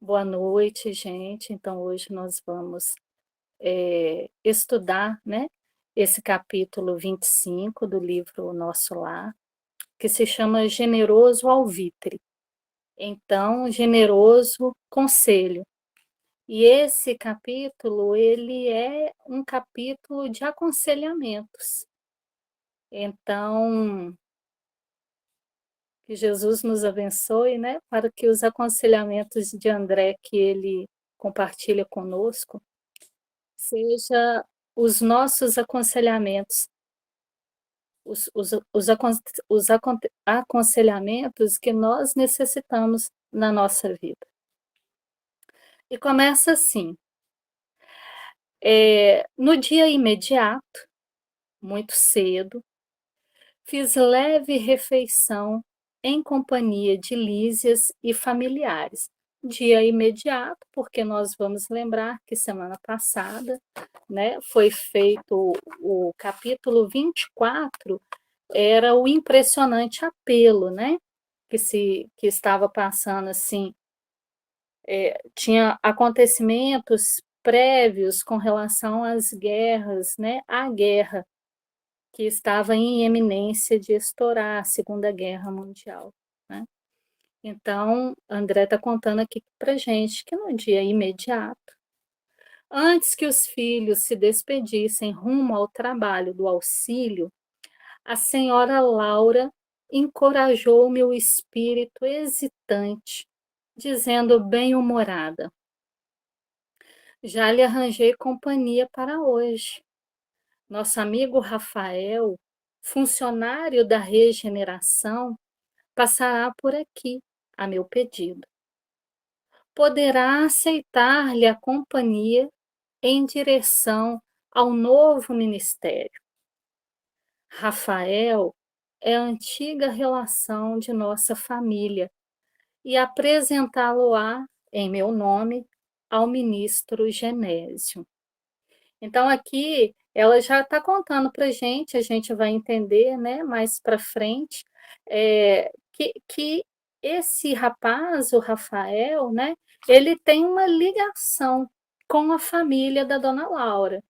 Boa noite, gente. Então, hoje nós vamos estudar, né, esse capítulo 25 do livro Nosso Lar, que se chama Generoso Alvitre. Então, generoso conselho. E esse capítulo, ele é um capítulo de aconselhamentos. Então, que Jesus nos abençoe, né, para que os aconselhamentos de André que ele compartilha conosco seja os nossos aconselhamentos, os aconselhamentos que nós necessitamos na nossa vida. E começa assim: no dia imediato, muito cedo, fiz leve refeição em companhia de Lísias e familiares. Dia imediato, porque nós vamos lembrar que semana passada, né, foi feito o capítulo 24, era o impressionante apelo, né, que estava passando assim, tinha acontecimentos prévios com relação às guerras, né, à guerra que estava em eminência de estourar, a Segunda Guerra Mundial, né. Então, André está contando aqui para gente que no dia imediato, antes que os filhos se despedissem rumo ao trabalho do auxílio, a senhora Laura encorajou meu espírito hesitante, dizendo bem-humorada: já lhe arranjei companhia para hoje. Nosso amigo Rafael, funcionário da regeneração, passará por aqui, a meu pedido. Poderá aceitar-lhe a companhia em direção ao novo ministério. Rafael é a antiga relação de nossa família e apresentá-lo-á, em meu nome, ao ministro Genésio. Então, aqui, ela já está contando para a gente vai entender, né, mais para frente, que esse rapaz, o Rafael, né, ele tem uma ligação com a família da dona Laura.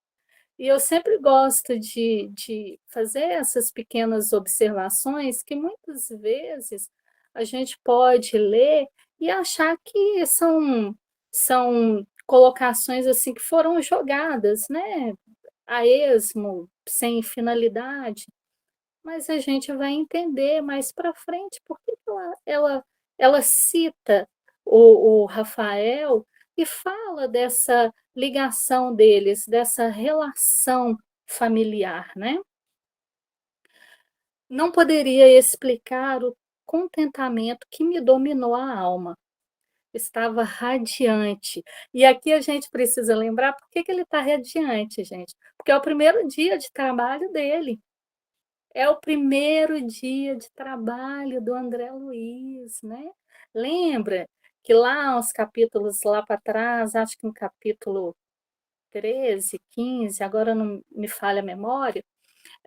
E eu sempre gosto de fazer essas pequenas observações que muitas vezes a gente pode ler e achar que são colocações assim que foram jogadas, né, a esmo, sem finalidade, mas a gente vai entender mais para frente por que que ela cita o Rafael e fala dessa ligação deles, dessa relação familiar, né. Não poderia explicar o contentamento que me dominou a alma. Estava radiante. E aqui a gente precisa lembrar por que que ele está radiante, gente, porque é o primeiro dia de trabalho dele. É o primeiro dia de trabalho do André Luiz, né. Lembra que lá uns capítulos lá para trás, acho que no capítulo 13, 15, agora não me falha a memória,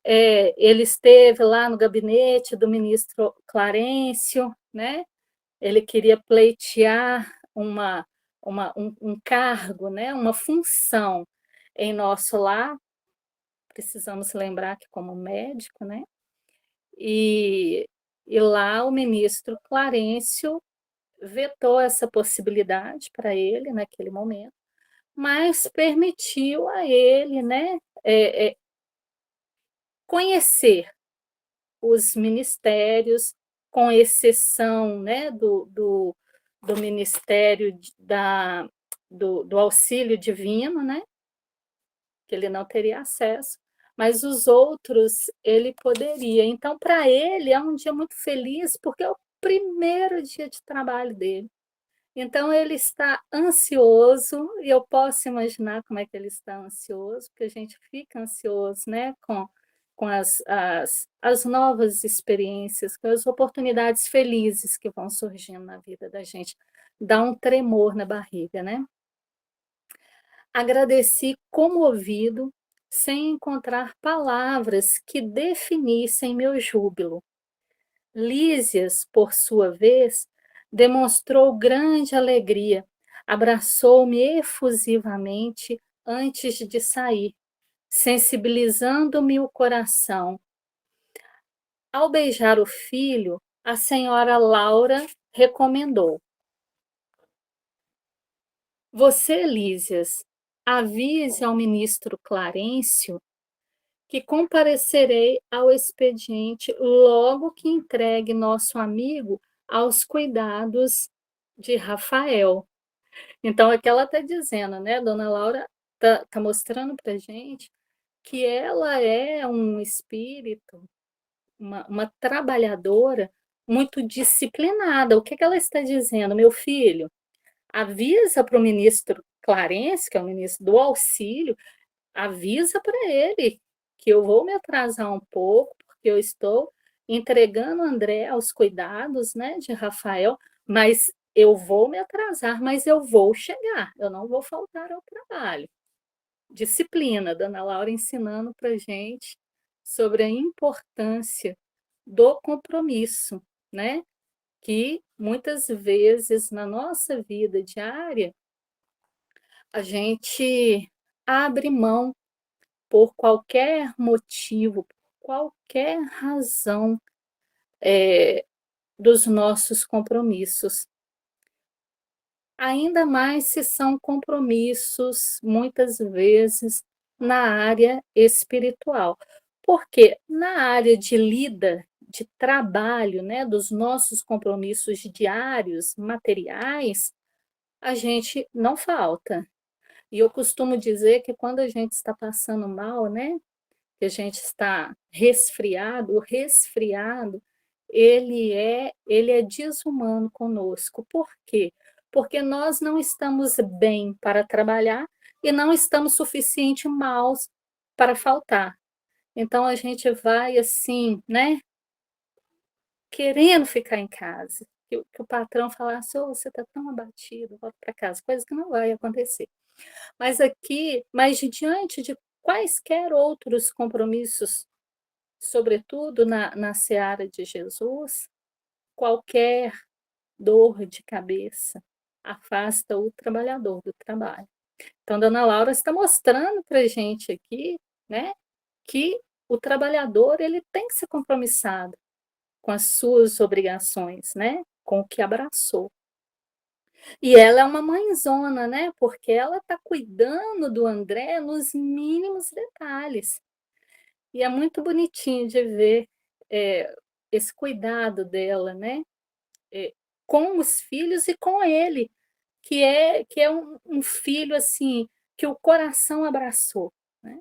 ele esteve lá no gabinete do ministro Clarencio, né, ele queria pleitear um cargo, né, uma função em nosso lar, precisamos lembrar que como médico, né, e lá o ministro Clarencio vetou essa possibilidade para ele naquele momento, mas permitiu a ele, né, conhecer os ministérios, com exceção, né, do ministério do auxílio divino, né, que ele não teria acesso, mas os outros ele poderia. Então, para ele, é um dia muito feliz, porque é o primeiro dia de trabalho dele. Então, ele está ansioso, e eu posso imaginar como é que ele está ansioso, porque a gente fica ansioso, né, com as novas experiências, com as oportunidades felizes que vão surgindo na vida da gente. Dá um tremor na barriga, né? Agradeci comovido, sem encontrar palavras que definissem meu júbilo. Lísias, por sua vez, demonstrou grande alegria Abraçou-me efusivamente antes de sair, sensibilizando-me o coração. Ao beijar o filho, a senhora Laura recomendou: Você, Lísias, avise ao ministro Clarencio que comparecerei ao expediente logo que entregue nosso amigo aos cuidados de Rafael. Então, aqui ela está dizendo, né? Dona Laura está mostrando para gente que ela é um espírito, uma trabalhadora muito disciplinada. O que, que ela está dizendo? Meu filho, avisa para o ministro Clarence, que é o ministro do auxílio, avisa para ele que eu vou me atrasar um pouco, porque eu estou entregando o André aos cuidados, né, de Rafael, mas eu vou me atrasar, mas eu vou chegar, eu não vou faltar ao trabalho. Disciplina, Dona Laura ensinando para gente sobre a importância do compromisso, né? Que muitas vezes na nossa vida diária a gente abre mão por qualquer motivo, por qualquer razão, dos nossos compromissos. Ainda mais se são compromissos, muitas vezes, na área espiritual. Porque na área de lida, de trabalho, né, dos nossos compromissos diários, materiais, a gente não falta. E eu costumo dizer que quando a gente está passando mal, né, que a gente está resfriado, o resfriado, ele é desumano conosco. Por quê? Porque nós não estamos bem para trabalhar e não estamos suficiente maus para faltar. Então a gente vai assim, né, querendo ficar em casa. Que o patrão falasse, oh, você está tão abatido, volta para casa, coisa que não vai acontecer. Mas diante de quaisquer outros compromissos, sobretudo na seara de Jesus, qualquer dor de cabeça afasta o trabalhador do trabalho. Então, Dona Laura está mostrando para a gente aqui, né, que o trabalhador ele tem que ser compromissado com as suas obrigações, né, com o que abraçou. E ela é uma mãezona, né, porque ela está cuidando do André nos mínimos detalhes. E é muito bonitinho de ver esse cuidado dela, né? Com os filhos e com ele, que é um filho assim que o coração abraçou, né?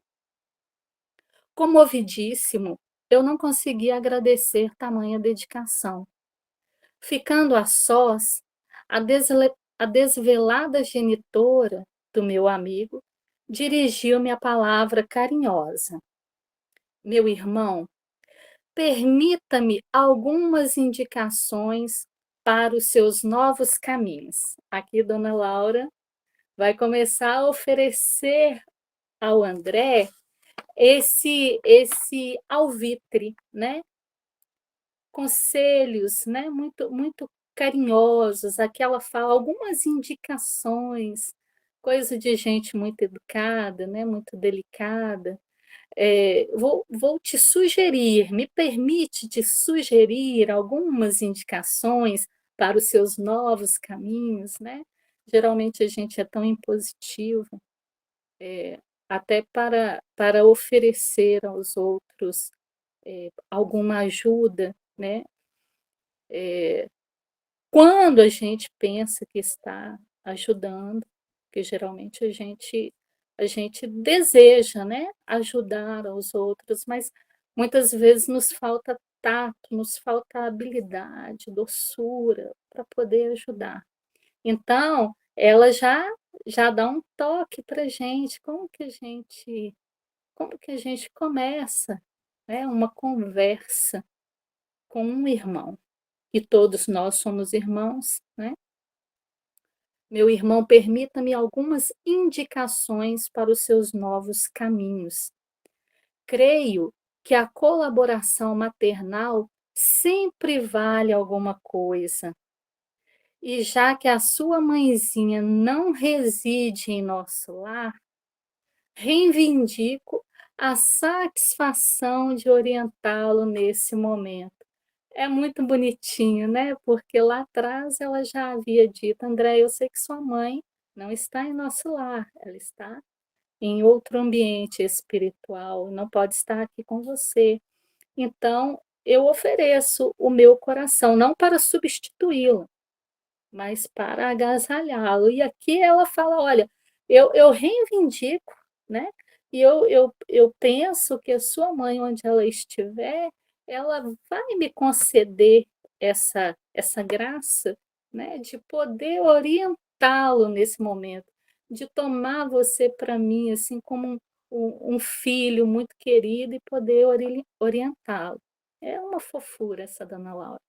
Comovidíssimo, eu não consegui agradecer tamanha dedicação. Ficando a sós, a desvelada genitora do meu amigo dirigiu-me a palavra carinhosa. Meu irmão, permita-me algumas indicações para os seus novos caminhos. Aqui, Dona Laura vai começar a oferecer ao André esse alvitre, né? Conselhos, né? Muito muito carinhosos, aquela fala, algumas indicações, coisa de gente muito educada, né? Muito delicada. Vou te sugerir, me permite te sugerir algumas indicações para os seus novos caminhos, né? Geralmente a gente é tão impositivo, até para oferecer aos outros alguma ajuda, né? Quando a gente pensa que está ajudando, que geralmente a gente deseja, né, ajudar aos outros, mas muitas vezes nos falta tato, nos falta habilidade, doçura para poder ajudar. Então, ela já dá um toque para gente, como que a gente começa, né, uma conversa com um irmão. E todos nós somos irmãos, né? Meu irmão, permita-me algumas indicações para os seus novos caminhos. Creio que a colaboração maternal sempre vale alguma coisa. E já que a sua mãezinha não reside em nosso lar, reivindico a satisfação de orientá-lo nesse momento. É muito bonitinho, né, porque lá atrás ela já havia dito: "André, eu sei que sua mãe não está em nosso lar, ela está em outro ambiente espiritual, não pode estar aqui com você. Então, eu ofereço o meu coração, não para substituí-la, mas para agasalhá-lo". E aqui ela fala: "Olha, eu reivindico, né, e eu penso que a sua mãe, onde ela estiver, ela vai me conceder essa graça, né, de poder orientá-lo nesse momento, de tomar você para mim, assim, como um filho muito querido e poder orientá-lo". É uma fofura essa dona Laura.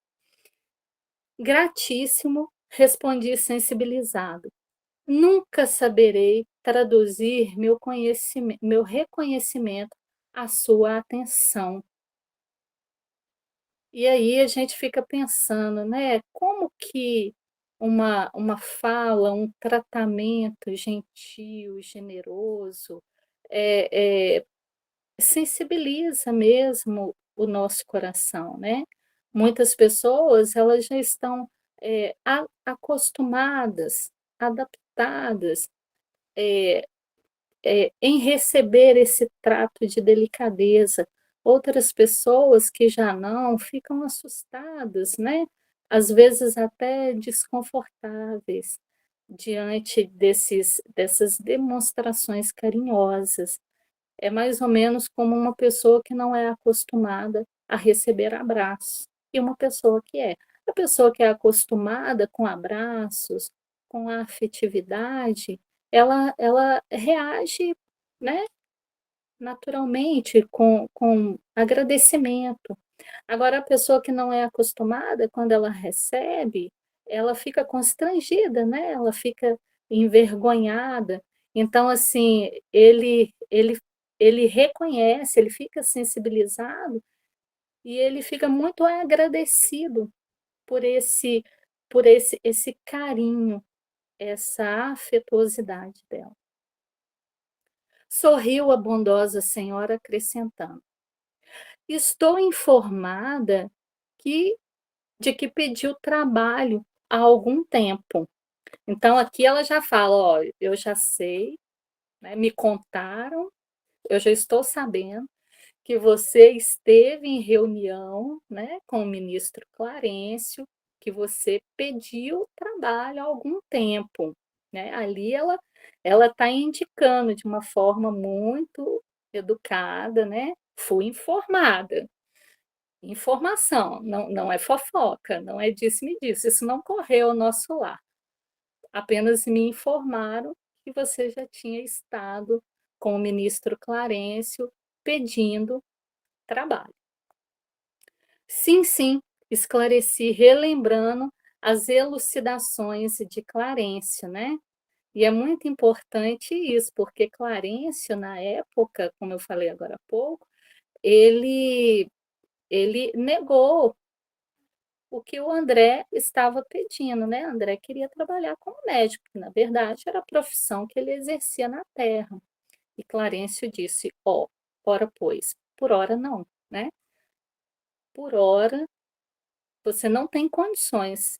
"Gratíssimo", respondi sensibilizado. "Nunca saberei traduzir meu reconhecimento à sua atenção". E aí a gente fica pensando, né, como que uma fala, um tratamento gentil, generoso, eh sensibiliza mesmo o nosso coração, né. Muitas pessoas, elas já estão, a acostumadas, adaptadas, eh em receber esse trato de delicadeza. Outras pessoas que já não, ficam assustadas, né, às vezes até desconfortáveis, diante dessas demonstrações carinhosas. É mais ou menos como uma pessoa que não é acostumada a receber abraços, e uma pessoa que é. A pessoa que é acostumada com abraços, com a afetividade, ela reage, né, naturalmente com agradecimento. Agora a pessoa que não é acostumada, quando ela recebe, ela fica constrangida, né, ela fica envergonhada. Então, assim, ele reconhece, ele fica sensibilizado e ele fica muito agradecido por esse carinho, essa afetuosidade dela. Sorriu a bondosa senhora acrescentando: "Estou informada que de que pediu trabalho há algum tempo". Então aqui ela já fala: "Ó, eu já sei, né, me contaram, eu já estou sabendo que você esteve em reunião, né, com o ministro Clarencio, que você pediu trabalho há algum tempo", né. Ali ela está indicando de uma forma muito educada, né: "Fui informada". Informação, não é fofoca, não é disse-me-disse, isso não correu ao nosso lar. Apenas me informaram que você já tinha estado com o ministro Clarencio pedindo trabalho. "Sim, sim", esclareci, relembrando as elucidações de Clarencio, né. E é muito importante isso, porque Clarencio, na época, como eu falei agora há pouco, ele ele negou o que o André estava pedindo, né. André queria trabalhar como médico, que na verdade era a profissão que ele exercia na terra. E Clarencio disse: "Ó, ora pois, por ora não, né, por ora você não tem condições.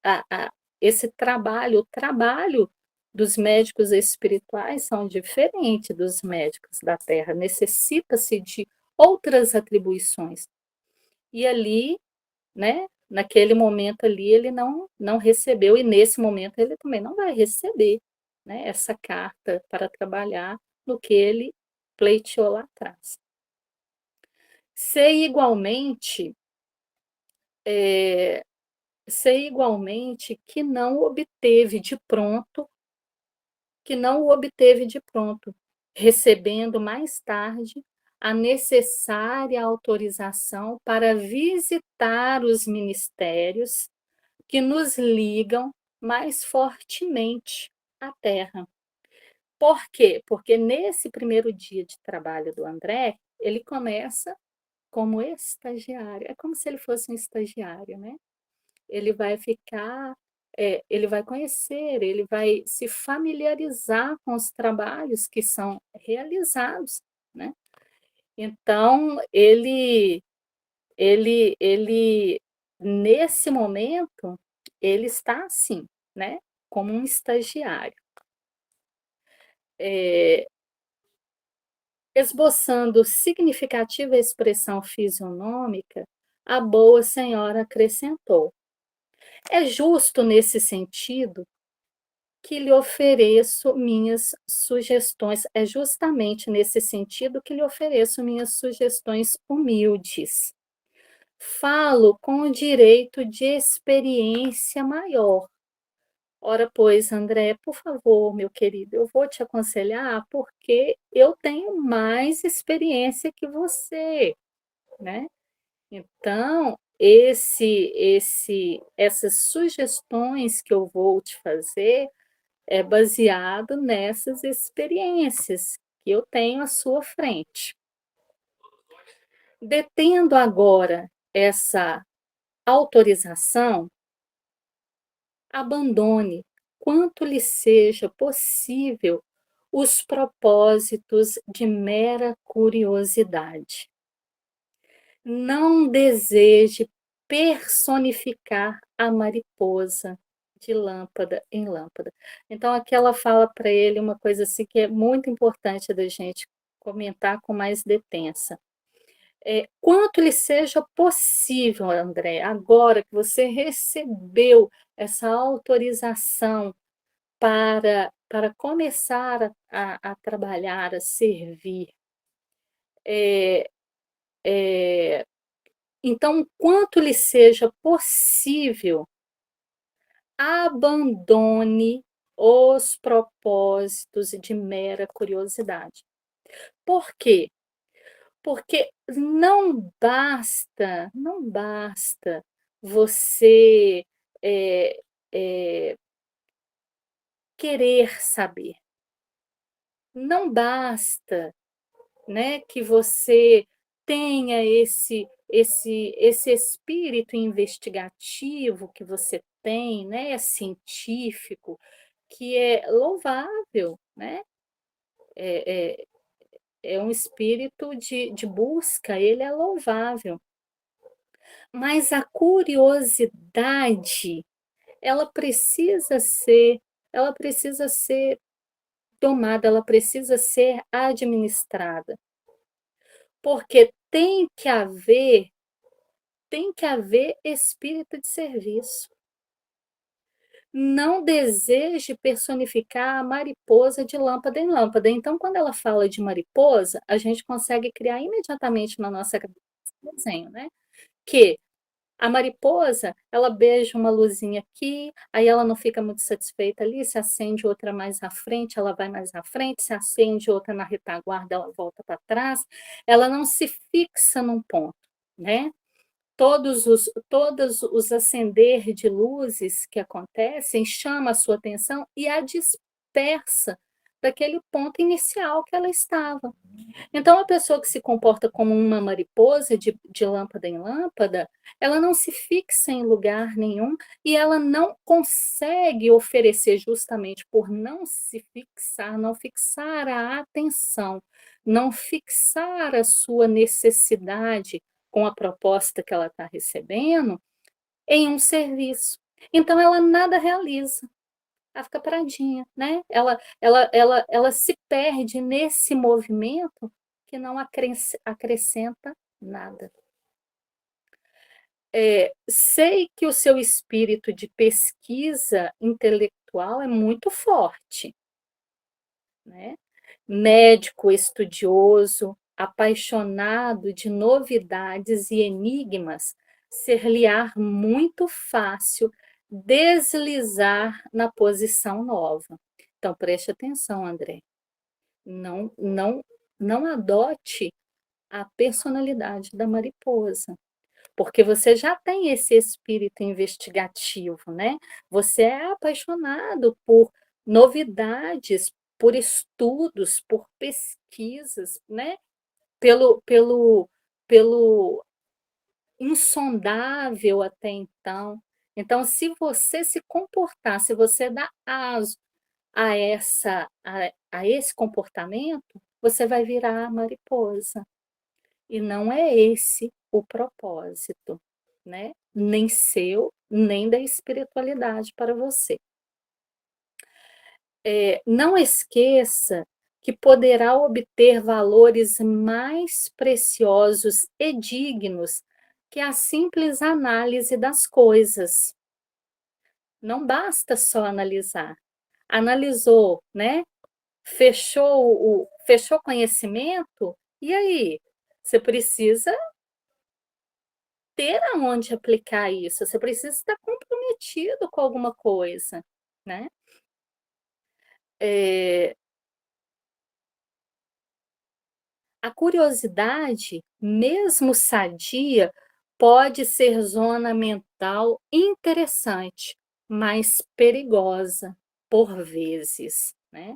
A esse trabalho o trabalho dos médicos espirituais são diferente dos médicos da terra, necessita-se de outras atribuições". E ali, né, naquele momento ali, ele não recebeu e nesse momento ele também não vai receber, né, essa carta para trabalhar no que ele pleiteou lá atrás. Sei igualmente, eh, sei igualmente que não o obteve de pronto, recebendo mais tarde a necessária autorização para visitar os ministérios que nos ligam mais fortemente à terra. Por quê? Porque nesse primeiro dia de trabalho do André, ele começa como estagiário, é como se ele fosse um estagiário, né. Ele vai ficar ele vai conhecer, ele vai se familiarizar com os trabalhos que são realizados, né. Então ele nesse momento, ele está assim, né, como um estagiário. Eh, Esboçando significativa expressão fisionômica, a boa senhora acrescentou: "É justo nesse sentido que lhe ofereço minhas sugestões, é justamente nesse sentido que lhe ofereço minhas sugestões humildes. Falo com o direito de experiência maior. Ora, pois, André, por favor, meu querido, eu vou te aconselhar porque eu tenho mais experiência que você, né? Então, essas sugestões que eu vou te fazer é baseado nessas experiências que eu tenho à sua frente. Detendo agora essa autorização, abandone, quanto lhe seja possível, os propósitos de mera curiosidade. Não deseje personificar a mariposa de lâmpada em lâmpada. Então aqui ela fala para ele uma coisa assim que é muito importante da gente comentar com mais detença. Quanto lhe seja possível, André, agora que você recebeu essa autorização para começar a trabalhar, a servir, eh eh, então, quanto lhe seja possível, abandone os propósitos de mera curiosidade. Por quê? Porque não basta você, eh eh, querer saber, não basta, né, que você tenha esse espírito investigativo que você tem, né, científico, que é louvável, né, é é é um espírito de busca, ele é louvável. Mas a curiosidade, ela precisa ser ela precisa ser tomada, ela precisa ser administrada, porque tem que haver espírito de serviço. Não deseje personificar a mariposa de lâmpada em lâmpada. Então, quando ela fala de mariposa, a gente consegue criar imediatamente na nossa cabeça esse desenho, né, que a mariposa, ela beija uma luzinha aqui, aí ela não fica muito satisfeita ali, se acende outra mais à frente, ela vai mais à frente, se acende outra na retaguarda, ela volta para trás, ela não se fixa num ponto, né. Todos os acender de luzes que acontecem chama a sua atenção e a dispersa daquele ponto inicial que ela estava. Então, a pessoa que se comporta como uma mariposa de lâmpada em lâmpada, ela não se fixa em lugar nenhum e ela não consegue oferecer, justamente por não se fixar, não fixar a atenção, não fixar a sua necessidade com a proposta que ela está recebendo, em um serviço. Então, ela nada realiza. Ela fica paradinha, né, ela se perde nesse movimento que não acrescenta nada. Sei que o seu espírito de pesquisa intelectual é muito forte, né, médico estudioso, apaixonado de novidades e enigmas, ser-lhe-á muito fácil deslizar na posição nova. Então preste atenção, André, não adote a personalidade da mariposa, porque você já tem esse espírito investigativo, né, você é apaixonado por novidades, por estudos, por pesquisas, né, pelo insondável até então. Então, se você se comportar, se você dá aso a esse comportamento, você vai virar a mariposa. E não é esse o propósito, né, nem seu, nem da espiritualidade para você. Não esqueça que poderá obter valores mais preciosos e dignos que a simples análise das coisas. Não basta só analisar. Analisou, né, fechou conhecimento, e aí? Você precisa ter aonde aplicar isso, você precisa estar comprometido com alguma coisa, né. Eh, a curiosidade, mesmo sadia, pode ser zona mental interessante, mas perigosa por vezes, né.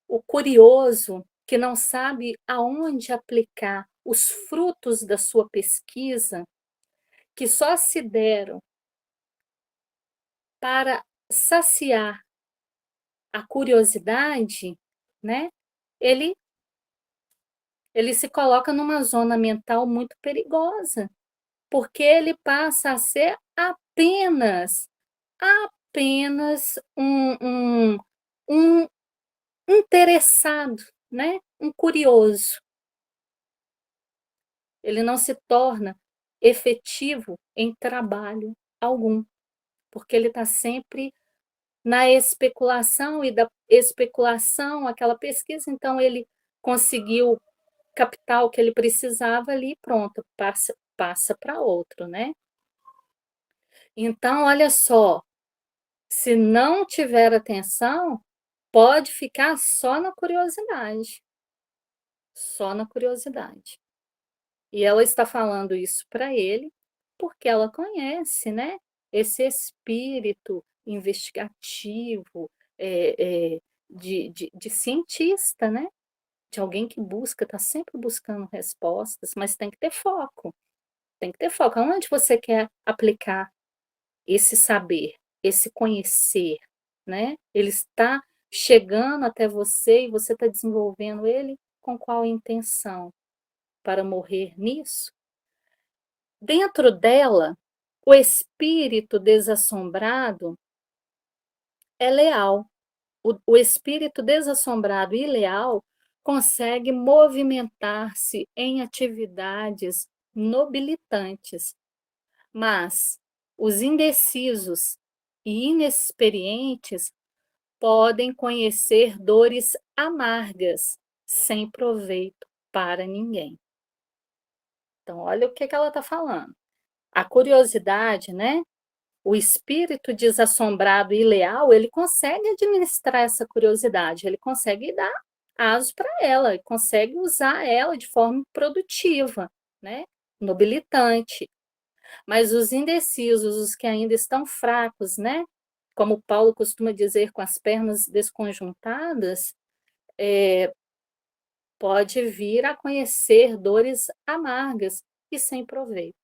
O curioso que não sabe aonde aplicar os frutos da sua pesquisa, que só se deram para saciar a curiosidade, né, ele ele se coloca numa zona mental muito perigosa, porque ele passa a ser apenas um interessado, né, um curioso. Ele não se torna efetivo em trabalho algum, porque ele está sempre na especulação, e da especulação, aquela pesquisa, então ele conseguiu captar o que ele precisava ali, pronto, passa para outro, né. Então olha só, se não tiver atenção, pode ficar só na curiosidade. E ela está falando isso para ele, porque ela conhece, né, esse espírito investigativo, de cientista, né, de alguém que busca, está sempre buscando respostas, mas tem que ter foco, tem que ter foco. Aonde você quer aplicar esse saber, esse conhecer, né? Ele está chegando até você e você está desenvolvendo ele com qual intenção? Para morrer nisso? Dentro dela, o espírito desassombrado é leal. O espírito desassombrado e leal consegue movimentar-se em atividades nobilitantes, mas os indecisos e inexperientes podem conhecer dores amargas, sem proveito para ninguém. Então, olha o que ela está falando. A curiosidade, né? O espírito desassombrado e leal, ele consegue administrar essa curiosidade, ele consegue dar aso para ela, ele consegue usar ela de forma produtiva, né? Nobilitante. Mas os indecisos, os que ainda estão fracos, né? Como Paulo costuma dizer, com as pernas desconjuntadas, pode vir a conhecer dores amargas e sem proveito.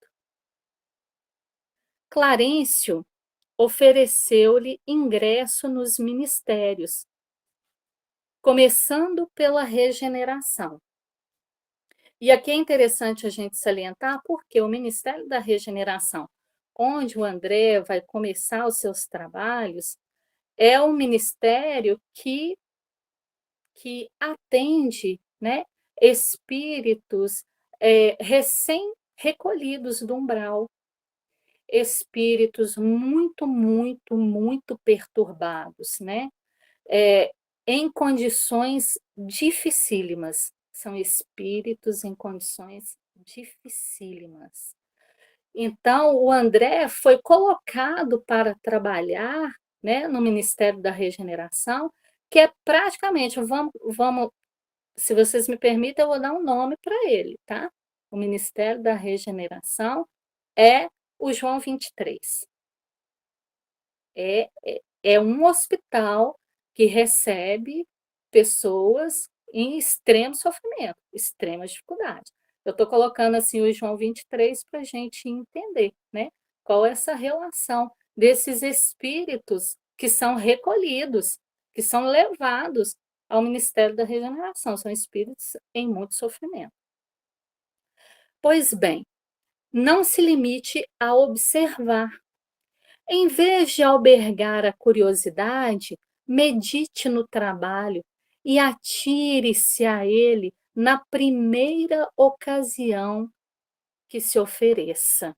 Clarencio ofereceu-lhe ingresso nos ministérios, começando pela regeneração. E aqui é interessante a gente salientar, porque o Ministério da Regeneração, onde o André vai começar os seus trabalhos, é um ministério que atende, né, espíritos recém-recolhidos do umbral, espíritos muito, muito, muito perturbados, né? Em condições dificílimas. São espíritos em condições dificílimas. Então, o André foi colocado para trabalhar, né, no Ministério da Regeneração, que é praticamente, vamos, se vocês me permitem, eu vou dar um nome para ele, tá? O Ministério da Regeneração é o João 23. É um hospital que recebe pessoas em extremo sofrimento, extrema dificuldade. Eu estou colocando assim o João 23 para a gente entender, né? qual é essa relação desses espíritos que são recolhidos, que são levados ao ministério da regeneração, são espíritos em muito sofrimento. Pois bem, não se limite a observar. Em vez de albergar a curiosidade, medite no trabalho e atire-se a ele na primeira ocasião que se ofereça.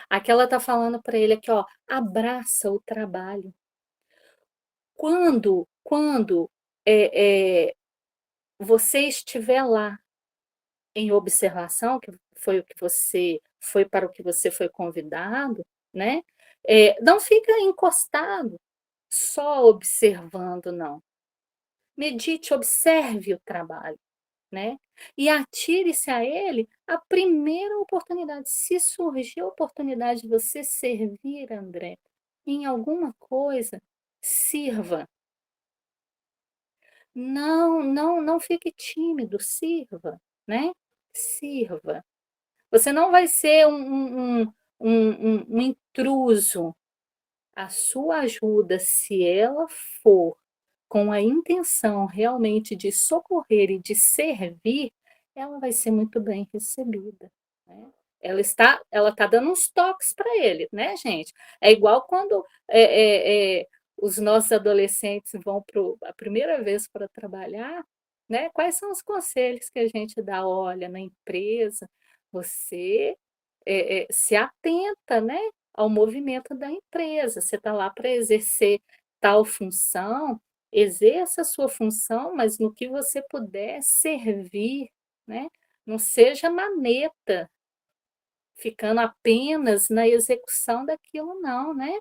Aqui ela está falando para ele aqui, ó, abraça o trabalho. Quando você estiver lá em observação, que foi o que você foi para o que você foi convidado, né? Não fica encostado, só observando, não. Medite, observe o trabalho, né? E atire-se a ele a primeira oportunidade. Se surgir a oportunidade de você servir, André, em alguma coisa, sirva. Não fique tímido, sirva, né? Sirva. Você não vai ser um intruso. A sua ajuda, se ela for com a intenção realmente de socorrer e de servir, ela vai ser muito bem recebida, né. Ela está dando uns toques para ele, né, gente. É igual quando, os nossos adolescentes vão a primeira vez para trabalhar, né, quais são os conselhos que a gente dá? "Olha, na empresa, você, se atenta, né, ao movimento da empresa, você está lá para exercer tal função, exerça a sua função, mas no que você puder servir, né, não seja maneta, ficando apenas na execução daquilo não, né,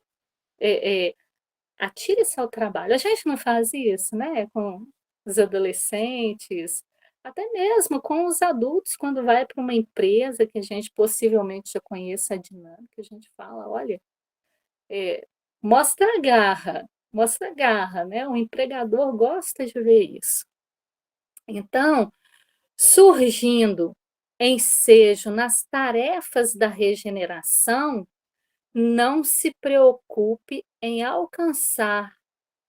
atire-se ao trabalho". A gente não faz isso, né, com os adolescentes, até mesmo com os adultos, quando vai para uma empresa que a gente possivelmente já conheça a dinâmica, a gente fala: "Olha, é, mostra garra, né, o empregador gosta de ver isso". Então, surgindo ensejo nas tarefas da regeneração, não se preocupe em alcançar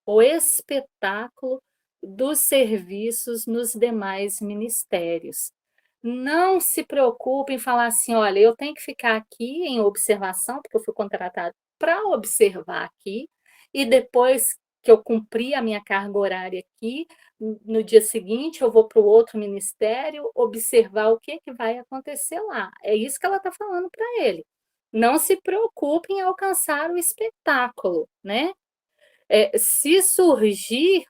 o espetáculo dos serviços nos demais ministérios. Não se preocupe em falar assim: "Olha, eu tenho que ficar aqui em observação, porque eu fui contratado para observar aqui, e depois que eu cumprir a minha carga horária aqui, no dia seguinte eu vou para o outro ministério observar o que que vai acontecer lá". É isso que ela está falando para ele. Não se preocupe em alcançar o espetáculo, né. Se surgir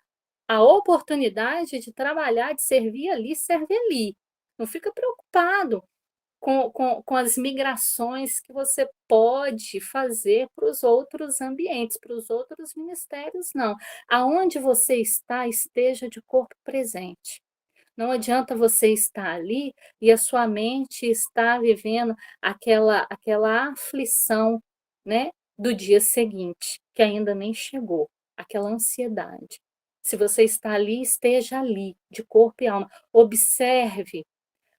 a oportunidade de trabalhar, de servir ali, serve ali. Não fica preocupado com as migrações que você pode fazer para os outros ambientes, para os outros ministérios, não. Aonde você está, esteja de corpo presente. Não adianta você estar ali e a sua mente está vivendo aquela aflição, né, do dia seguinte, que ainda nem chegou, aquela ansiedade. Se você está ali, esteja ali, de corpo e alma. Observe,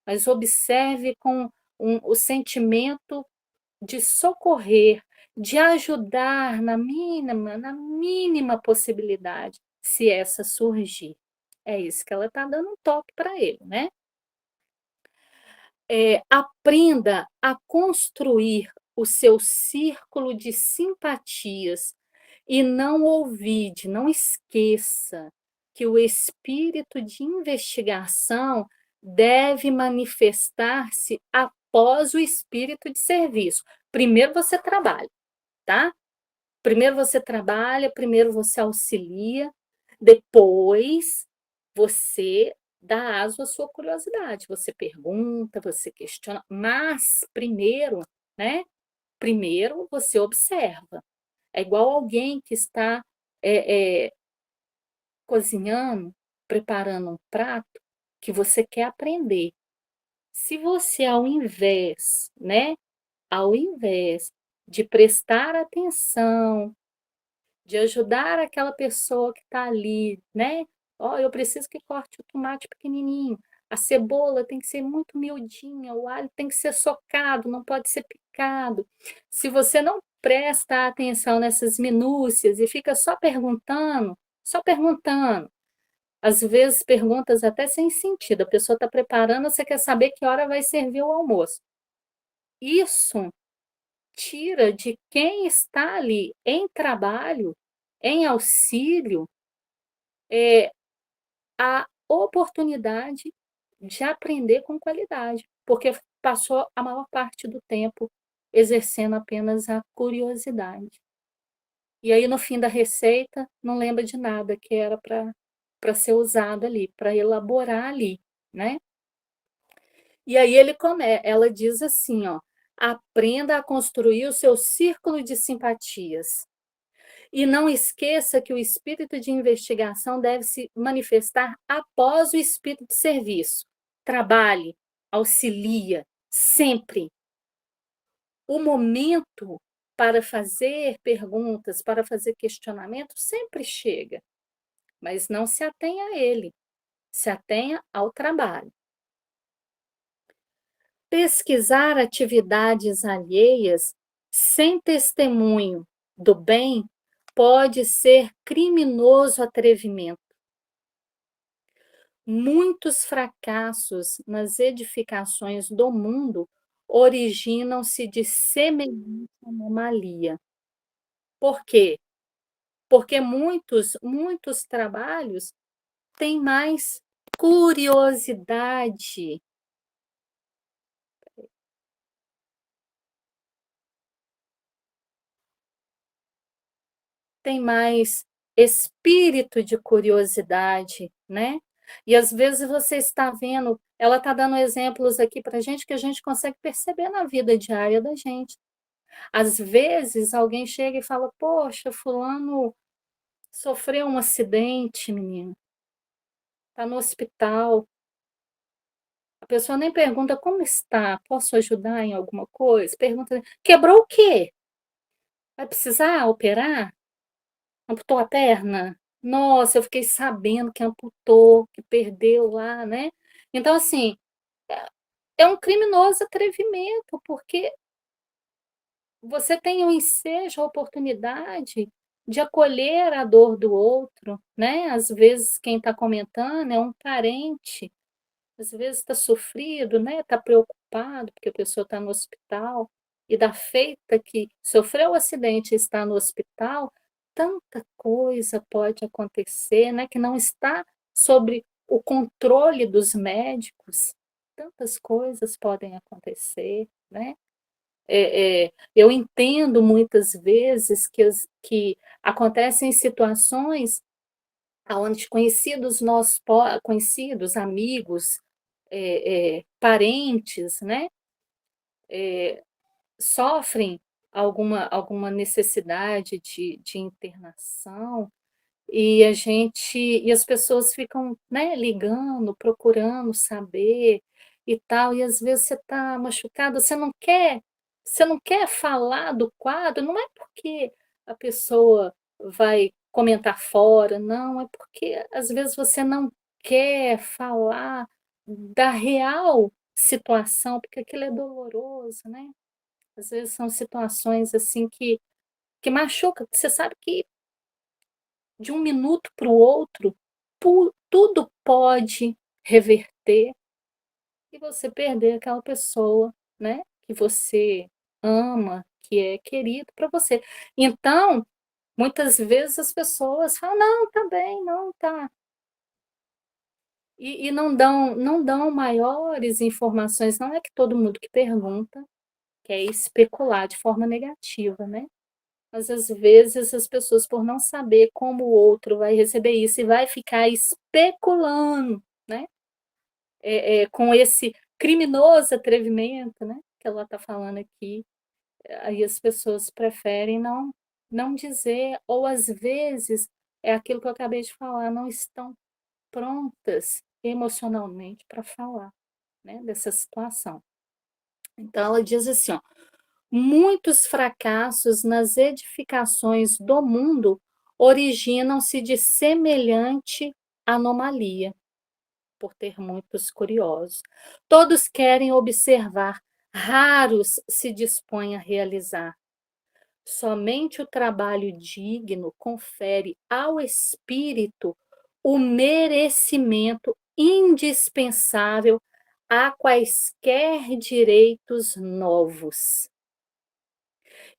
mas observe com o sentimento de socorrer, de ajudar na mínima possibilidade, se essa surgir. É isso que ela está dando um toque para ele, né. Aprenda a construir o seu círculo de simpatias e não esqueça que o espírito de investigação deve manifestar-se após o espírito de serviço. Primeiro você trabalha, tá? Primeiro você trabalha, primeiro você auxilia, depois você dá aso à sua curiosidade, você pergunta, você questiona, mas primeiro, né, primeiro você observa. É igual alguém que está, cozinhando, preparando um prato que você quer aprender. Se você ao invés de prestar atenção, de ajudar aquela pessoa que está ali, né. "Ó, eu preciso que corte o tomate pequenininho, a cebola tem que ser muito miudinha, o alho tem que ser socado, não pode ser complicado. Se você não presta atenção nessas minúcias e fica só perguntando, às vezes perguntas até sem sentido, a pessoa está preparando, você quer saber que hora vai servir o almoço. Isso tira de quem está ali em trabalho, em auxílio, a oportunidade de aprender com qualidade, porque passou a maior parte do tempo exercendo apenas a curiosidade. E aí, no fim da receita, não lembra de nada que era para ser usado ali, para elaborar ali, né. E aí ela diz assim, ó: "Aprenda a construir o seu círculo de simpatias, e não esqueça que o espírito de investigação deve se manifestar após o espírito de serviço. Trabalhe, auxilia, sempre. O momento para fazer perguntas, para fazer questionamentos sempre chega, mas não se atenha a ele, se atenha ao trabalho. Pesquisar atividades alheias sem testemunho do bem pode ser criminoso atrevimento. Muitos fracassos nas edificações do mundo originam-se de semelhante anomalia. Por quê? Porque muitos trabalhos têm mais curiosidade, tem mais espírito de curiosidade, né. E às vezes você está vendo, ela está dando exemplos aqui para gente que a gente consegue perceber na vida diária da gente. Às vezes alguém chega e fala: "Poxa, fulano sofreu um acidente menino, está no hospital". A pessoa nem pergunta: "Como está? Posso ajudar em alguma coisa?". Pergunta: "Quebrou o quê? Vai precisar operar? Amputou a perna?". Nossa, eu fiquei sabendo que amputou, que perdeu lá, né. Então assim, é um criminoso atrevimento, porque você tem o ensejo, a oportunidade de acolher a dor do outro, né. Às vezes quem está comentando é um parente, às vezes está sofrido, né, está preocupado, porque a pessoa está no hospital, e da feita que sofreu o acidente e está no hospital, tanta coisa pode acontecer, né, que não está sobre o controle dos médicos, tantas coisas podem acontecer, né. Eu entendo muitas vezes que acontecem situações aonde conhecidos nossos conhecidos, amigos, parentes, né, sofrem alguma necessidade de internação, e as pessoas ficam, né, ligando, procurando saber e tal, e às vezes você está machucado, você não quer falar do quadro, não é porque a pessoa vai comentar fora, não, é porque às vezes você não quer falar da real situação, porque aquilo é doloroso, né. Às vezes são situações, assim, que machuca, você sabe que de um minuto para o outro, tudo pode reverter e você perder aquela pessoa, né, que você ama, que é querido para você. Então, muitas vezes as pessoas falam: "Não, tá bem, não, tá", e não dão maiores informações, não é que todo mundo que pergunta quer especular de forma negativa, né. Mas às vezes as pessoas, por não saber como o outro vai receber isso e vai ficar especulando, né, com esse criminoso atrevimento, né, que ela está falando aqui, aí as pessoas preferem não dizer, ou às vezes é aquilo que eu acabei de falar, não estão prontas emocionalmente para falar, né, dessa situação. Então ela diz assim, ó: "Muitos fracassos nas edificações do mundo originam-se de semelhante anomalia, por ter muitos curiosos. Todos querem observar raros se dispõem a realizar. Somente o trabalho digno confere ao espírito o merecimento indispensável a quaisquer direitos novos.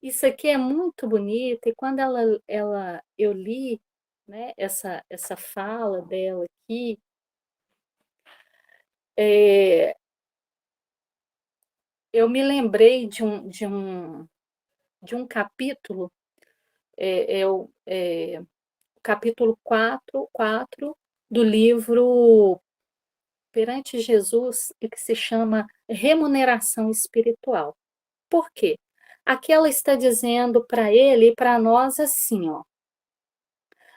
Isso aqui é muito bonito e quando eu li, né, essa fala dela aqui, eh, eu me lembrei de um capítulo, capítulo quatro do livro Perante Jesus, e que se chama Remuneração Espiritual. Por quê? Aqui ela está dizendo para ele e para nós assim, ó: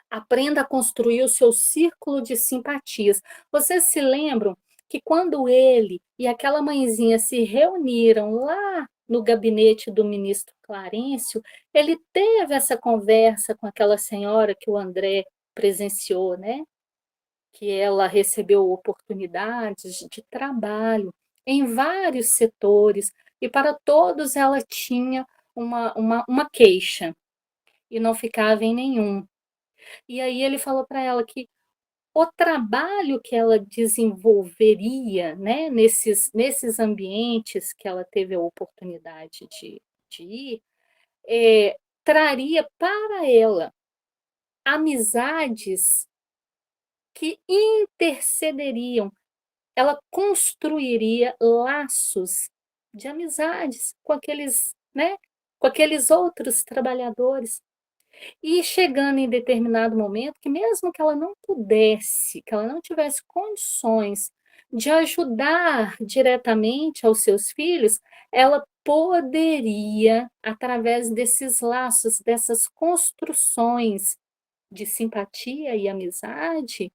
aprenda a construir o seu círculo de simpatias. Vocês se lembram que quando ele e aquela mãezinha se reuniram lá no gabinete do ministro Clarencio, ele teve essa conversa com aquela senhora que o André presenciou, né? Que ela recebeu oportunidades de trabalho em vários setores e para todos ela tinha uma queixa e não ficava em nenhum. E aí ele falou para ela que o trabalho que ela desenvolveria, né, nesses ambientes que ela teve a oportunidade de ir, traria para ela amizades que intercederiam, ela construiria laços de amizades com aqueles, né, com aqueles outros trabalhadores. E chegando em determinado momento, que mesmo que ela não pudesse, que ela não tivesse condições de ajudar diretamente aos seus filhos, ela poderia, através desses laços, dessas construções de simpatia e amizade,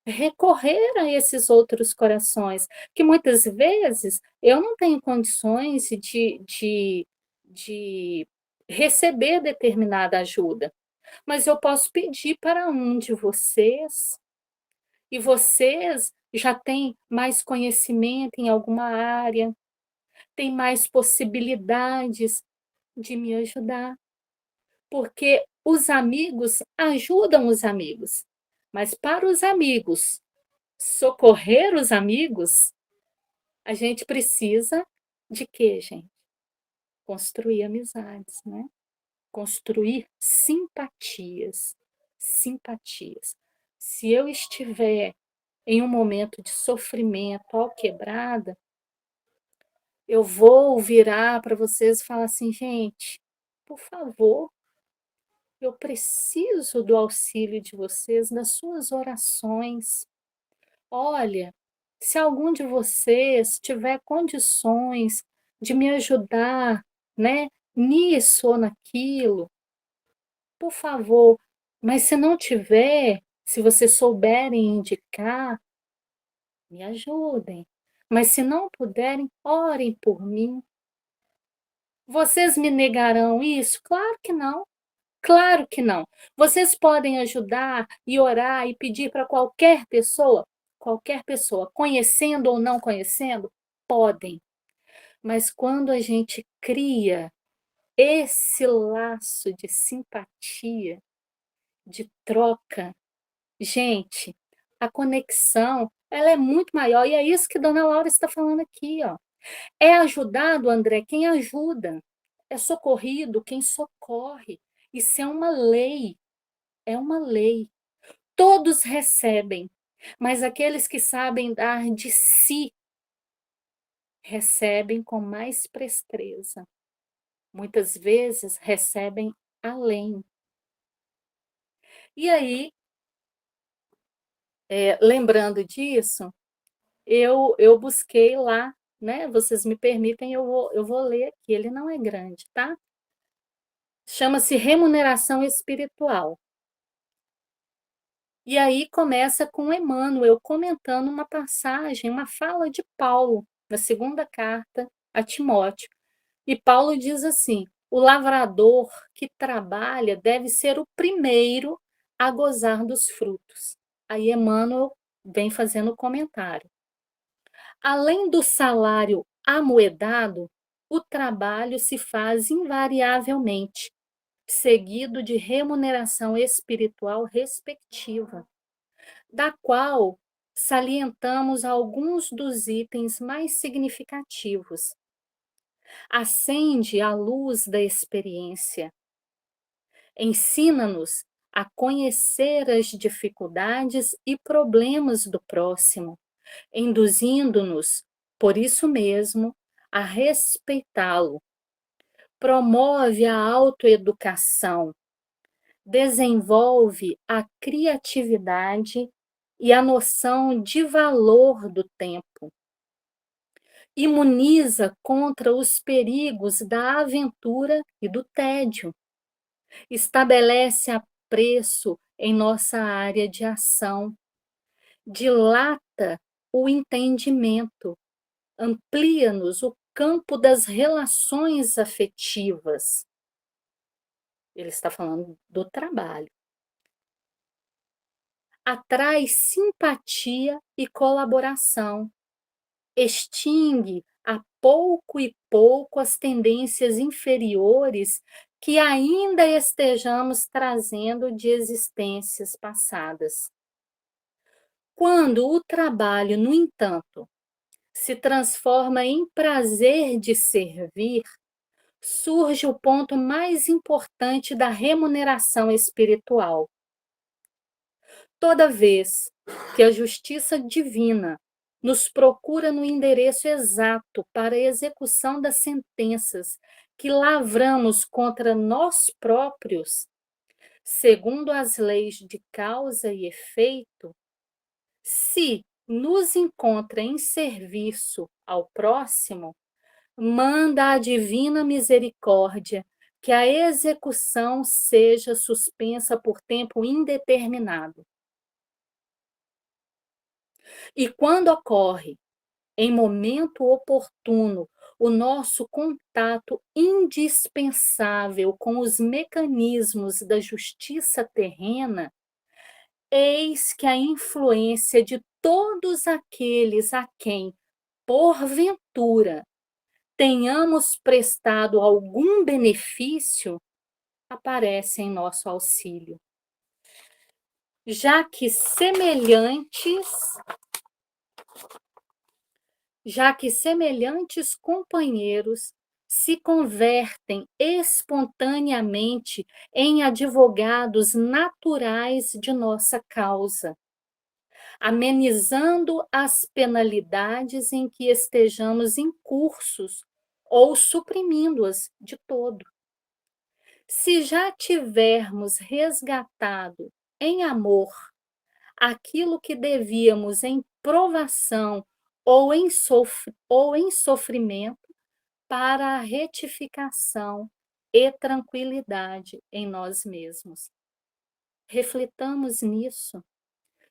recorrer a esses outros corações, que muitas vezes eu não tenho condições de receber determinada ajuda, mas eu posso pedir para um de vocês, e vocês já têm mais conhecimento em alguma área, têm mais possibilidades de me ajudar, porque os amigos ajudam os amigos, mas para os amigos socorrer os amigos, a gente precisa de quê, gente? Construir amizades, né? Construir simpatias, simpatias. Se eu estiver em um momento de sofrimento, quebrada, eu vou virar para vocês e falar assim: "Gente, por favor, eu preciso do auxílio de vocês, das suas orações. Olha, se algum de vocês tiver condições de me ajudar, né, nisso ou naquilo, por favor, mas se não tiver, se vocês souberem indicar, me ajudem. Mas se não puderem, orem por mim. Vocês me negarão isso? Claro que não. Claro que não. Vocês podem ajudar e orar e pedir para qualquer pessoa, conhecendo ou não conhecendo, podem. Mas quando a gente cria esse laço de simpatia, de troca, gente, a conexão, ela é muito maior e é isso que Dona Laura está falando aqui, ó. É ajudado, André, quem ajuda. É socorrido quem socorre. Isso é uma lei, é uma lei. Todos recebem, mas aqueles que sabem dar de si recebem com mais presteza. Muitas vezes recebem além. E aí, lembrando disso, eu busquei lá, né? Vocês me permitem, eu vou ler aqui. Ele não é grande, tá? Chama-se Remuneração Espiritual. E aí começa com Emmanuel comentando uma passagem, uma fala de Paulo, na segunda carta a Timóteo. E Paulo diz assim: o lavrador que trabalha deve ser o primeiro a gozar dos frutos. Aí Emmanuel vem fazendo o comentário. Além do salário amoedado, o trabalho se faz invariavelmente, seguido de remuneração espiritual respectiva, da qual salientamos alguns dos itens mais significativos. Acende a luz da experiência, ensina-nos a conhecer as dificuldades e problemas do próximo, induzindo-nos, por isso mesmo, a respeitá-lo. Promove a autoeducação, desenvolve a criatividade e a noção de valor do tempo. Imuniza contra os perigos da aventura e do tédio. Estabelece apreço em nossa área de ação. Dilata o entendimento. Amplia-nos o campo das relações afetivas. Ele está falando do trabalho. Atrai simpatia e colaboração. Extingue a pouco e pouco as tendências inferiores que ainda estejamos trazendo de existências passadas. Quando o trabalho, no entanto, se transforma em prazer de servir, surge o ponto mais importante da remuneração espiritual. Toda vez que a justiça divina nos procura no endereço exato para a execução das sentenças que lavramos contra nós próprios, segundo as leis de causa e efeito, se nos encontra em serviço ao próximo, manda a divina misericórdia que a execução seja suspensa por tempo indeterminado. E quando ocorre, em momento oportuno, o nosso contato indispensável com os mecanismos da justiça terrena, eis que a influência de todos aqueles a quem, porventura, tenhamos prestado algum benefício, aparece em nosso auxílio. Já que semelhantes companheiros se convertem espontaneamente em advogados naturais de nossa causa, amenizando as penalidades em que estejamos incursos ou suprimindo-as de todo. Se já tivermos resgatado em amor aquilo que devíamos em provação ou em sofrimento, para a retificação e tranquilidade em nós mesmos. Reflitamos nisso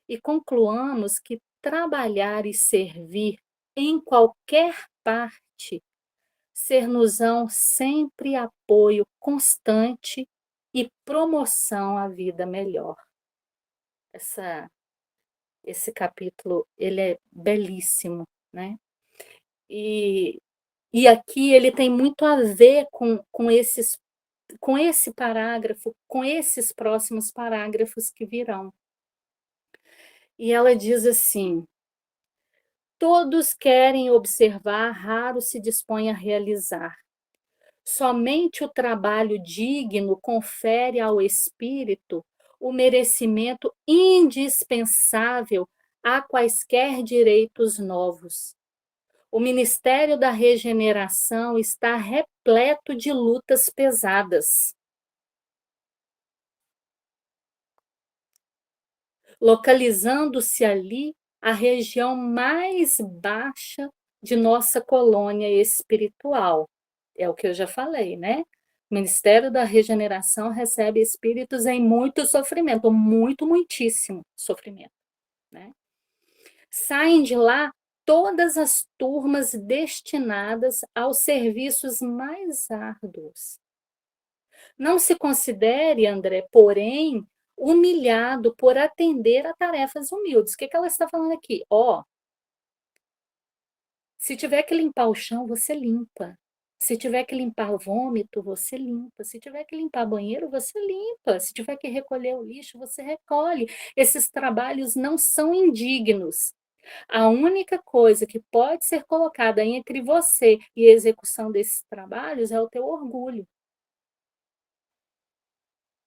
e concluamos que trabalhar e servir em qualquer parte ser-nos-ão sempre apoio constante e promoção à vida melhor. Esse capítulo, ele é belíssimo, né? E aqui ele tem muito a ver com esse parágrafo, com esses próximos parágrafos que virão. E ela diz assim: todos querem observar, raro se dispõe a realizar. Somente o trabalho digno confere ao espírito o merecimento indispensável a quaisquer direitos novos. O Ministério da Regeneração está repleto de lutas pesadas. Localizando-se ali a região mais baixa de nossa colônia espiritual. É o que eu já falei, né? O Ministério da Regeneração recebe espíritos em muito sofrimento, muitíssimo sofrimento, né? Saem de lá todas as turmas destinadas aos serviços mais árduos. Não se considere, André, porém, humilhado por atender a tarefas humildes. O que ela está falando aqui? Se tiver que limpar o chão, você limpa. Se tiver que limpar vômito, você limpa. Se tiver que limpar banheiro, você limpa. Se tiver que recolher o lixo, você recolhe. Esses trabalhos não são indignos. A única coisa que pode ser colocada entre você e a execução desses trabalhos é o teu orgulho.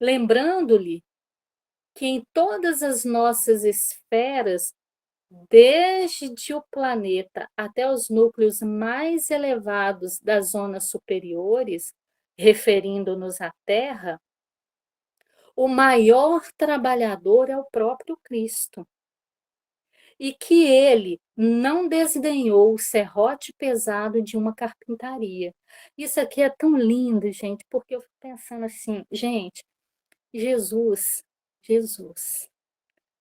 Lembrando-lhe que em todas as nossas esferas, desde o planeta até os núcleos mais elevados das zonas superiores, referindo-nos à Terra, o maior trabalhador é o próprio Cristo. E que ele não desdenhou o serrote pesado de uma carpintaria. Isso aqui é tão lindo, gente, porque eu fico pensando assim, gente, Jesus, Jesus,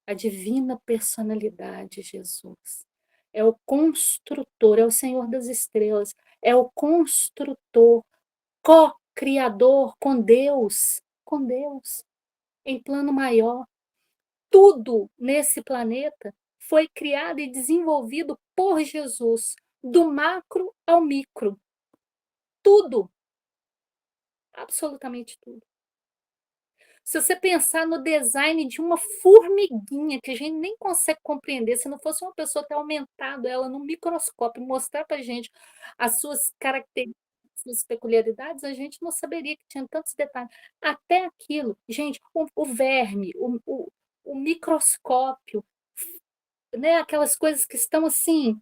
a divina personalidade Jesus, é o construtor, é o Senhor das estrelas, é o construtor, co-criador com Deus, em plano maior. Tudo nesse planeta foi criado e desenvolvido por Jesus, do macro ao micro. Tudo, absolutamente tudo. Se você pensar no design de uma formiguinha, que a gente nem consegue compreender, se não fosse uma pessoa ter aumentado ela no microscópio, mostrar para a gente as suas características, suas peculiaridades, a gente não saberia que tinha tantos detalhes. Até aquilo, gente, o verme, o microscópio, né, aquelas coisas que estão assim,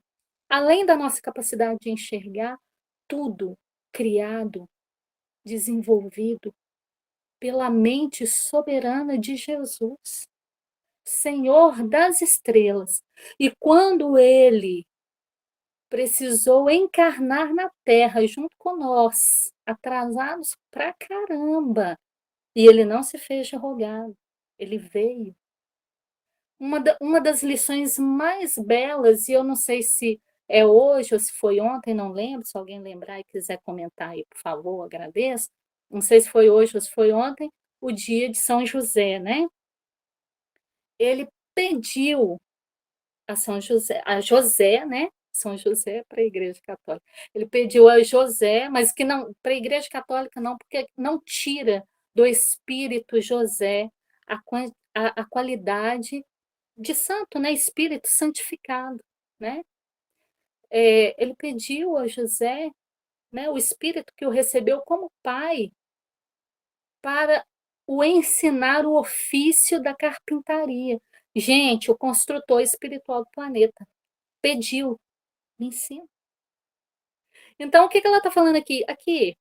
além da nossa capacidade de enxergar, tudo criado, desenvolvido pela mente soberana de Jesus, Senhor das estrelas. E quando ele precisou encarnar na Terra junto com nós, atrasados pra caramba, e ele não se fez de rogado, ele veio. Uma das lições mais belas, e eu não sei se é hoje ou se foi ontem, não lembro, se alguém lembrar e quiser comentar aí, por favor, agradeço. Não sei se foi hoje ou se foi ontem, o dia de São José, né? Ele pediu a São José, a José, né? São José para a Igreja Católica. Ele pediu a José, mas que não, para a Igreja Católica não, porque não tira do espírito José a qualidade de santo, né? Espírito santificado, né? Ele pediu a José, né? O espírito que o recebeu como pai para o ensinar o ofício da carpintaria. Gente, o construtor espiritual do planeta pediu, me ensina. Então, o que ela está falando aqui? Aqui,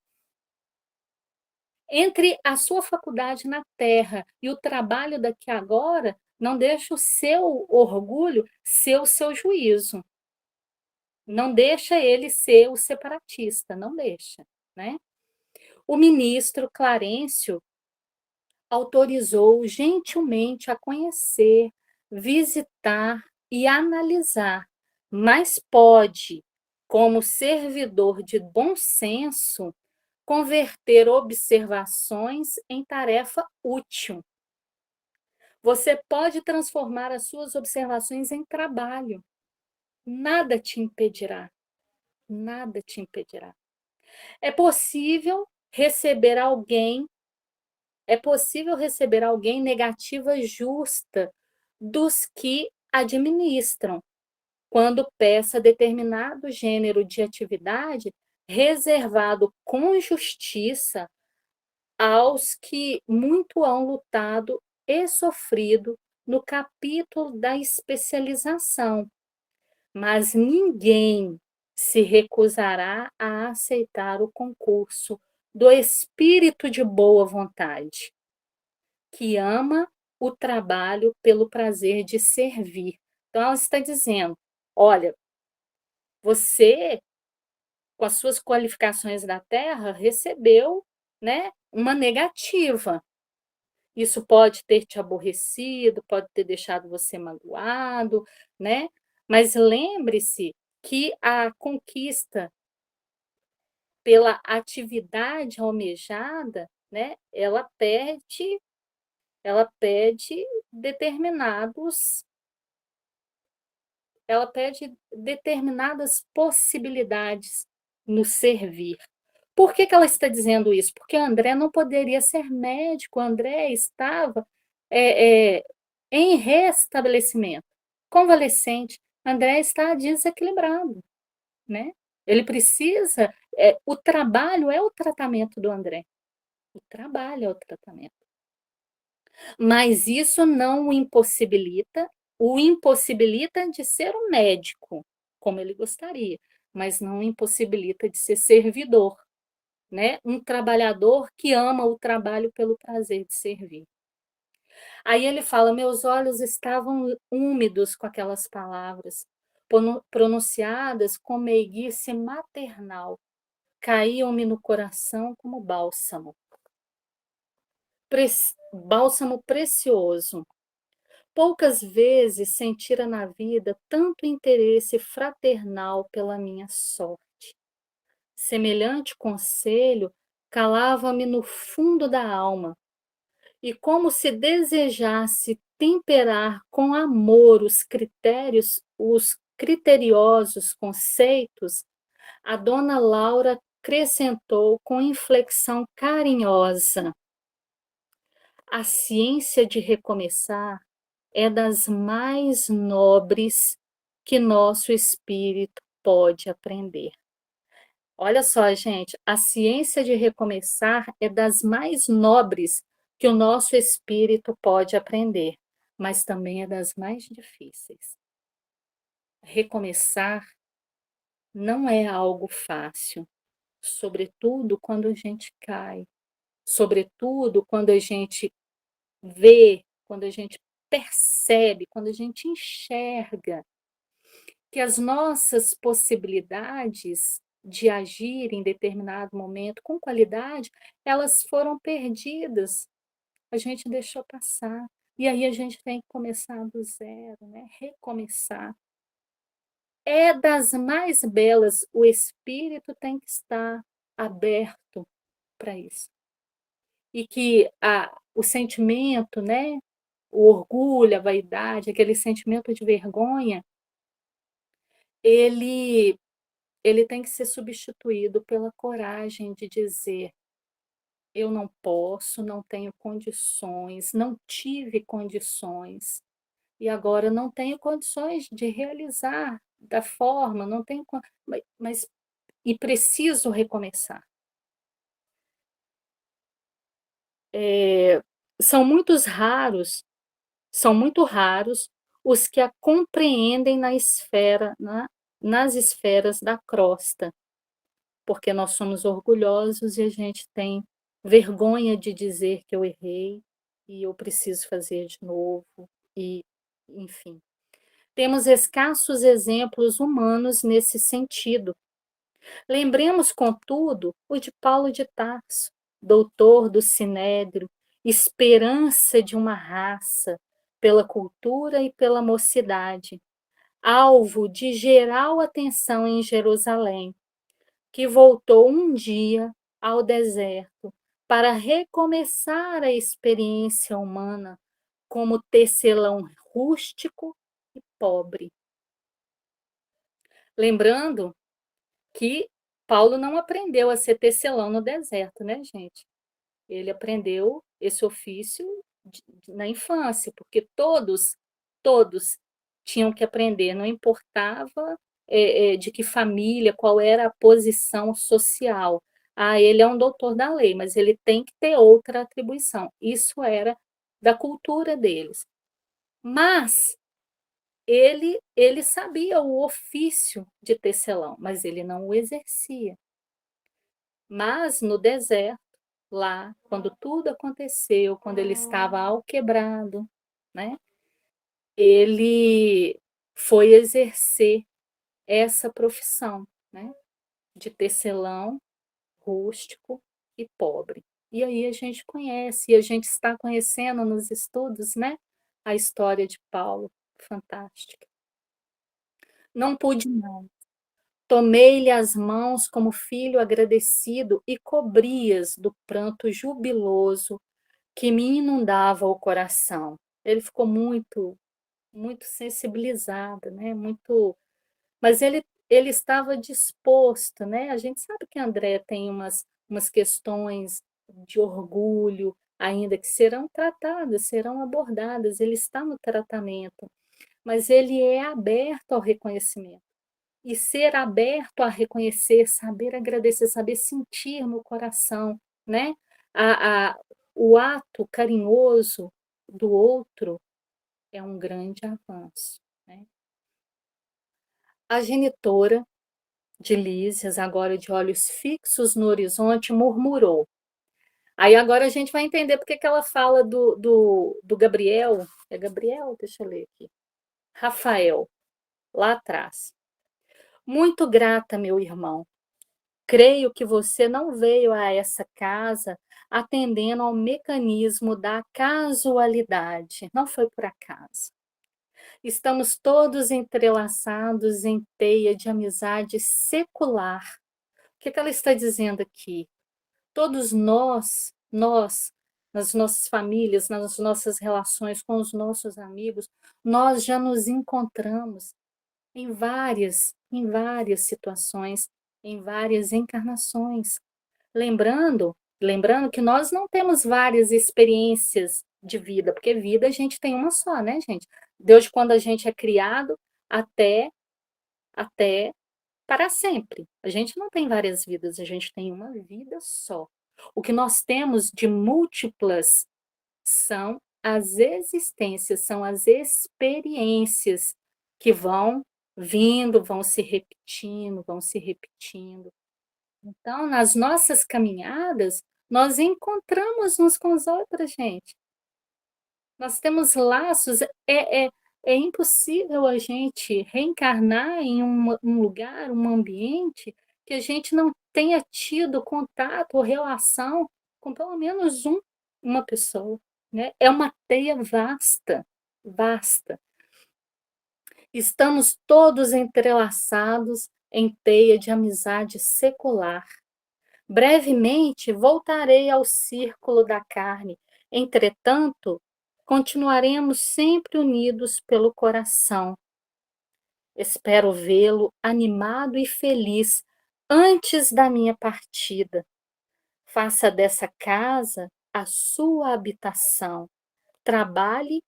entre a sua faculdade na Terra e o trabalho daqui agora, não deixa o seu orgulho ser o seu juízo. Não deixa ele ser o separatista, não deixa, né? O ministro Clarencio autorizou gentilmente a conhecer, visitar e analisar, mas pode, como servidor de bom senso, converter observações em tarefa útil. Você pode transformar as suas observações em trabalho. Nada te impedirá, nada te impedirá. É possível receber alguém É possível receber alguém negativa justa dos que administram, quando peça determinado gênero de atividade reservado com justiça aos que muito hão lutado e sofrido no capítulo da especialização, mas ninguém se recusará a aceitar o concurso do espírito de boa vontade que ama o trabalho pelo prazer de servir. Então, ela está dizendo: olha, você, com as suas qualificações da Terra, recebeu, né, uma negativa. Isso pode ter te aborrecido, pode ter deixado você magoado, né? Mas lembre-se que a conquista pela atividade almejada, né, ela pede determinados ela pede determinadas possibilidades no servir. Por que que ela está dizendo isso? Porque André não poderia ser médico, André estava, eh eh, em restabelecimento, convalescente. André está desequilibrado, né. Ele precisa, o trabalho é o tratamento do André, o trabalho é o tratamento. Mas isso não o impossibilita de ser um médico, como ele gostaria, mas não o impossibilita de ser servidor, né, um trabalhador que ama o trabalho pelo prazer de servir. Aí ele fala: "Meus olhos estavam úmidos com aquelas palavras, pronunciadas com meiguice maternal, caíam-me no coração como bálsamo, bálsamo precioso. Poucas vezes sentira na vida tanto interesse fraternal pela minha sorte. Semelhante conselho calava-me no fundo da alma, e como se desejasse temperar com amor os criteriosos conceitos, a dona Laura acrescentou com inflexão carinhosa: a ciência de recomeçar é das mais nobres que nosso espírito pode aprender. Olha só, gente, a ciência de recomeçar é das mais nobres que o nosso espírito pode aprender, mas também é das mais difíceis. Recomeçar não é algo fácil, sobretudo quando a gente cai, sobretudo quando a gente vê, quando a gente percebe, quando a gente enxerga que as nossas possibilidades de agir em determinado momento com qualidade, elas foram perdidas, a gente deixou passar. E aí a gente tem que começar do zero, né, recomeçar. É das mais belas, o espírito tem que estar aberto para isso. E que o sentimento, né, o orgulho, a vaidade, aquele sentimento de vergonha, ele ele tem que ser substituído pela coragem de dizer: "Eu não posso, não tenho condições, não tive condições, e agora não tenho condições de realizar da forma, não tenho mas e preciso recomeçar". Eh, são muitos raros são muito raros os que a compreendem nas esferas da crosta. Porque nós somos orgulhosos e a gente tem vergonha de dizer que eu errei e eu preciso fazer de novo e, enfim. Temos escassos exemplos humanos nesse sentido. Lembremos, contudo, o de Paulo de Tarso, doutor do Sinédrio, esperança de uma raça, pela cultura e pela mocidade, alvo de geral atenção em Jerusalém, que voltou um dia ao deserto para recomeçar a experiência humana como tecelão rústico e pobre. Lembrando que Paulo não aprendeu a ser tecelão no deserto, né, gente? Ele aprendeu esse ofício na infância, porque todos tinham que aprender, não importava de que família, qual era a posição social. Ah, ele é um doutor da lei, mas ele tem que ter outra atribuição. Isso era da cultura deles. Mas ele sabia o ofício de tecelão, mas ele não o exercia. Mas no deserto, lá, quando tudo aconteceu, quando ele estava alquebrado, né, ele foi exercer essa profissão, né, de tecelão rústico e pobre. E aí a gente conhece, e a gente está conhecendo nos estudos, né, a história de Paulo, fantástica. Não pude não. Tomei-lhe as mãos como filho agradecido e cobri-as do pranto jubiloso que me inundava o coração. Ele ficou muito sensibilizado, né, muito, mas ele ele estava disposto, né, a gente sabe que André tem umas questões de orgulho ainda que serão tratadas, serão abordadas, ele está no tratamento, mas ele é aberto ao reconhecimento. E ser aberto a reconhecer, saber agradecer, saber sentir no coração, né, a o ato carinhoso do outro é um grande avanço, né. A genitora de Lísias, agora de olhos fixos no horizonte, murmurou. Aí agora a gente vai entender porque que ela fala do Gabriel. É Gabriel? Deixa eu ler aqui. Rafael, lá atrás. Muito grata, meu irmão. Creio que você não veio a essa casa atendendo ao mecanismo da casualidade. Não foi por acaso. Estamos todos entrelaçados em teia de amizade secular. O que ela está dizendo aqui? Todos nós, nas nossas famílias, nas nossas relações com os nossos amigos, nós já nos encontramos em várias situações, em várias encarnações. Lembrando que nós não temos várias experiências de vida, porque vida a gente tem uma só, né, gente? Desde quando a gente é criado até para sempre. A gente não tem várias vidas, a gente tem uma vida só. O que nós temos de múltiplas são as existências, são as experiências que vão vindo, vão se repetindo, vão se repetindo. Então, nas nossas caminhadas, nós encontramos uns com os outros, gente. Nós temos laços, é impossível a gente reencarnar em um lugar, um ambiente, que a gente não tenha tido contato ou relação com pelo menos uma pessoa, né? É uma teia vasta, vasta. Estamos todos entrelaçados em teia de amizade secular. Brevemente voltarei ao círculo da carne. Entretanto, continuaremos sempre unidos pelo coração. Espero vê-lo animado e feliz antes da minha partida. Faça dessa casa a sua habitação. Trabalhe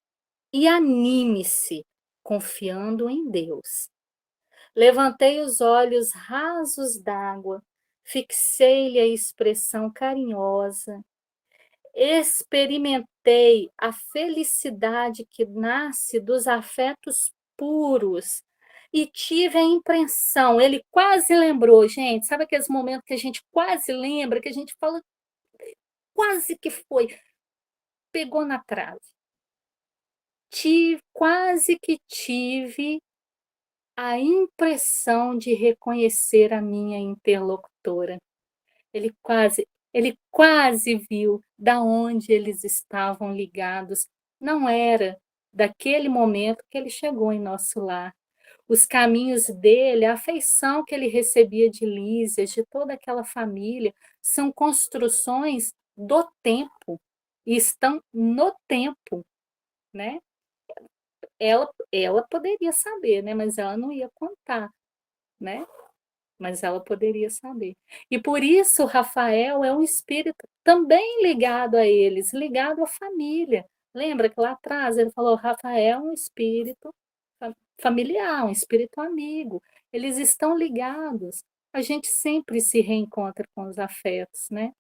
e anime-se, confiando em Deus. Levantei os olhos rasos d'água, fixei-lhe a expressão carinhosa, experimentei a felicidade que nasce dos afetos puros e tive a impressão, ele quase lembrou, gente, sabe aqueles momentos que a gente quase lembra, que a gente fala, quase que foi, pegou na trave. Quase que tive a impressão de reconhecer a minha interlocutora. Ele quase viu da onde eles estavam ligados. Não era daquele momento que ele chegou em nosso lar. Os caminhos dele, a afeição que ele recebia de Lísias, de toda aquela família, são construções do tempo, e estão no tempo, né? Ela poderia saber, né? Mas ela não ia contar, né? Mas ela poderia saber. E por isso Rafael é um espírito também ligado a eles, ligado à família. Lembra que lá atrás ele falou: Rafael é um espírito familiar, um espírito amigo. Eles estão ligados. A gente sempre se reencontra com os afetos, né?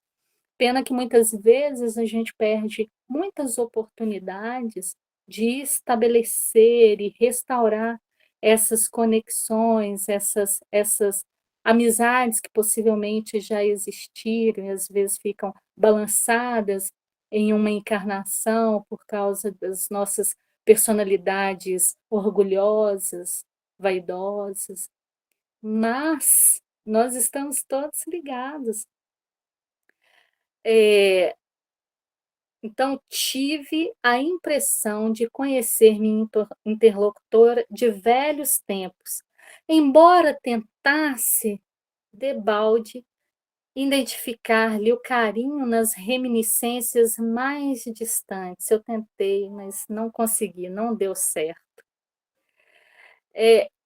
Pena que muitas vezes a gente perde muitas oportunidades de estabelecer e restaurar essas conexões, essas amizades que possivelmente já existiram e às vezes ficam balançadas em uma encarnação por causa das nossas personalidades orgulhosas, vaidosas, mas nós estamos todos ligados. É, então, tive a impressão de conhecer minha interlocutora de velhos tempos, embora tentasse, debalde, identificar-lhe o carinho nas reminiscências mais distantes. Eu tentei, mas não consegui, não deu certo.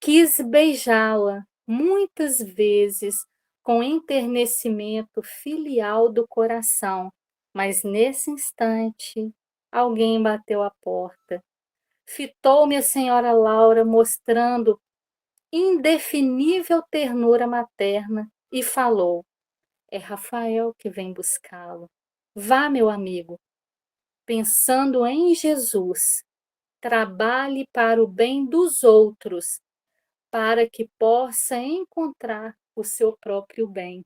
Quis beijá-la, muitas vezes com enternecimento filial do coração, mas nesse instante alguém bateu à porta. Fitou-me a senhora Laura, mostrando indefinível ternura materna, e falou: "É Rafael que vem buscá-lo. Vá, meu amigo, pensando em Jesus, trabalhe para o bem dos outros, para que possa encontrar o seu próprio bem."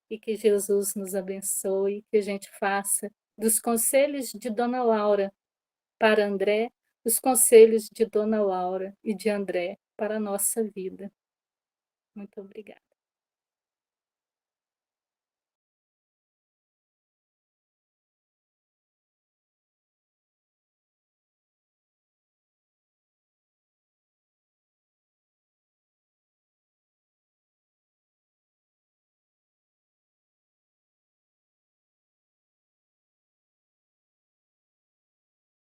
E que Jesus nos abençoe, que a gente faça dos conselhos de Dona Laura para André, os conselhos de Dona Laura e de André para a nossa vida. Muito obrigada.